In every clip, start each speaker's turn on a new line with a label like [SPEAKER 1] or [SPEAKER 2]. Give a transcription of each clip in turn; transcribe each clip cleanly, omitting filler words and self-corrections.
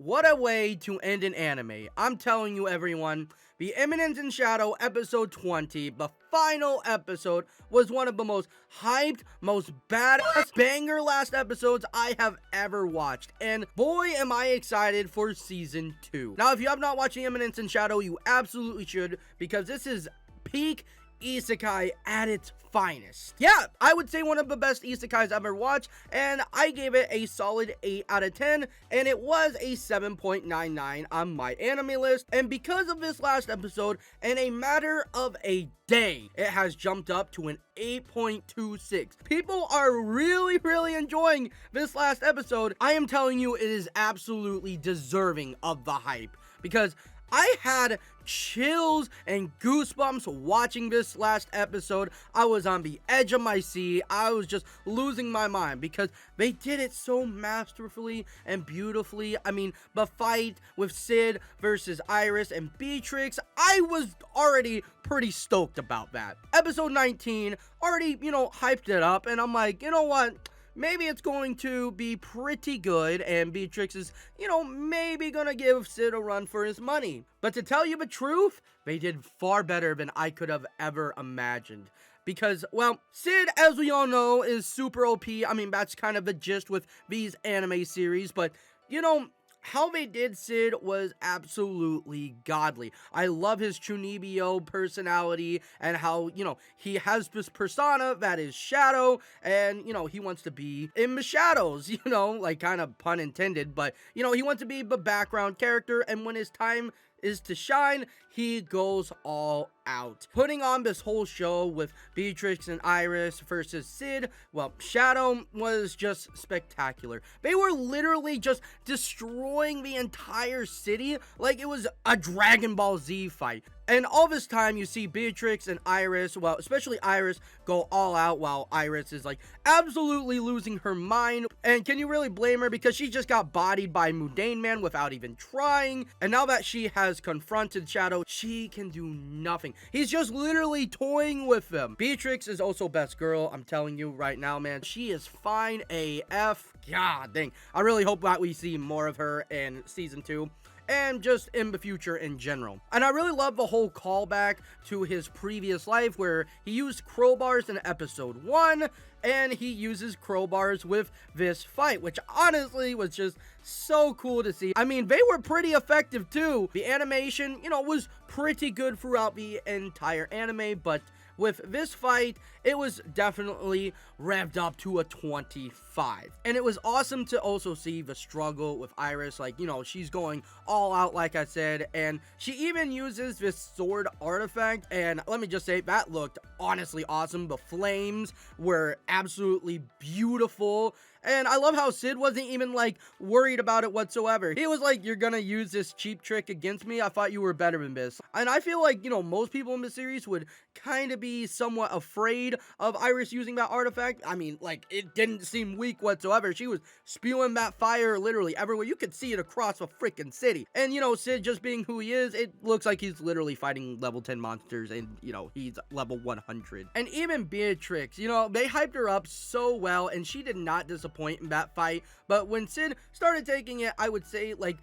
[SPEAKER 1] What a way to end an anime. I'm telling you, everyone, the Eminence in Shadow episode 20, the final episode, was one of the most hyped, most badass banger last episodes I have ever watched. And boy, am I excited for season 2. Now, if you have not watched the Eminence in Shadow, you absolutely should, because this is peak isekai at its finest. Yeah, I would say one of the best isekais I've ever watched, and I gave it a solid 8 out of 10, and it was a 7.99 on my anime list. And because of this last episode, in a matter of a day, it has jumped up to an 8.26. People are really enjoying this last episode. I am telling you, it is absolutely deserving of the hype, because I had chills and goosebumps watching this last episode. I was on the edge of my seat. I was just losing my mind because they did it so masterfully and beautifully. I mean, the fight with Cid versus Iris and Beatrix, I was already pretty stoked about that. Episode 19 already, hyped it up, and I'm like, you know what? Maybe it's going to be pretty good, and Beatrix is, maybe gonna give Cid a run for his money. But to tell you the truth, they did far better than I could have ever imagined. Because, well, Cid, as we all know, is super OP. I mean, that's kind of the gist with these anime series, but, how they did Cid was absolutely godly. I love his Chunibyo personality and how, he has this persona that is shadow, and, he wants to be in the shadows, like kind of pun intended, but, he wants to be the background character, and when his time is to shine, he goes all out. Putting on this whole show with Beatrix and Iris versus Cid, well, Shadow was just spectacular. They were literally just destroying the entire city like it was a Dragon Ball Z fight. And all this time, you see Beatrix and Iris, well, especially Iris, go all out while Iris is, like, absolutely losing her mind. And can you really blame her? Because she just got bodied by Mundane Man without even trying. And now that she has confronted Shadow, she can do nothing. He's just literally toying with them. Beatrix is also best girl. I'm telling you right now, man. She is fine AF. God dang. I really hope that we see more of her in season 2. And just in the future in general. And I really love the whole callback to his previous life where he used crowbars in episode 1, and he uses crowbars with this fight, which honestly was just so cool to see. I mean, they were pretty effective too. The animation, was pretty good throughout the entire anime, but with this fight, it was definitely revved up to a 25. And it was awesome to also see the struggle with Iris. Like, she's going all out, like I said. And she even uses this sword artifact. And let me just say, that looked honestly awesome. The flames were absolutely beautiful. And I love how Cid wasn't even, like, worried about it whatsoever. He was like, you're gonna use this cheap trick against me? I thought you were better than this. And I feel like, most people in the series would kind of be somewhat afraid of Iris using that artifact. I mean, like, it didn't seem weak whatsoever. She was spewing that fire literally everywhere. You could see it across the freaking city. And, Cid just being who he is, it looks like he's literally fighting level 10 monsters, and, he's level 100. And even Beatrix, they hyped her up so well, and she did not disappoint in that fight. But when Cid started taking it, I would say, like,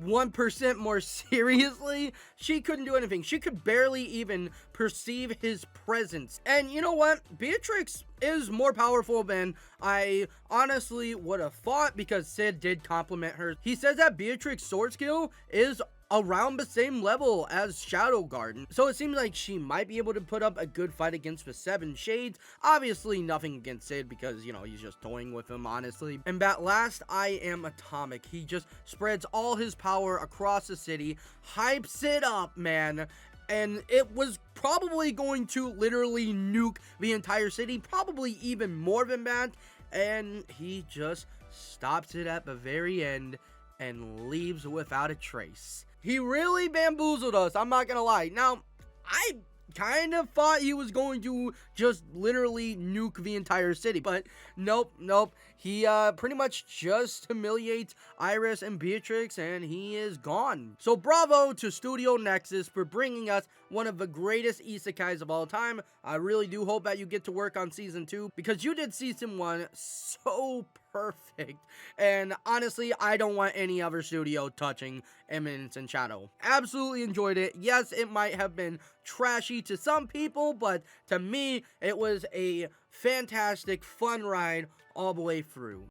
[SPEAKER 1] 1% more seriously, she couldn't do anything. She could barely even perceive his presence. And you know what? Beatrix is more powerful than I honestly would have thought, because Cid did compliment her. He says that Beatrix's sword skill is around the same level as Shadow Garden, so it seems like she might be able to put up a good fight against the Seven Shades. Obviously nothing against Cid, because he's just toying with him, honestly. And that last I Am Atomic, he just spreads all his power across the city, hypes it up, man. And it was probably going to literally nuke the entire city, probably even more than that. And he just stops it at the very end and leaves without a trace. He really bamboozled us, I'm not gonna lie. Now, I kind of thought he was going to just literally nuke the entire city, but nope. he pretty much just humiliates Iris and Beatrix, and he is gone. So bravo to Studio Nexus for bringing us one of the greatest isekais of all time. I really do hope that you get to work on season 2, because you did season 1 so perfect, and honestly, I don't want any other studio touching Eminence in Shadow. Absolutely enjoyed it. Yes, it might have been trashy to some people, but to me, it was a fantastic, fun ride all the way through.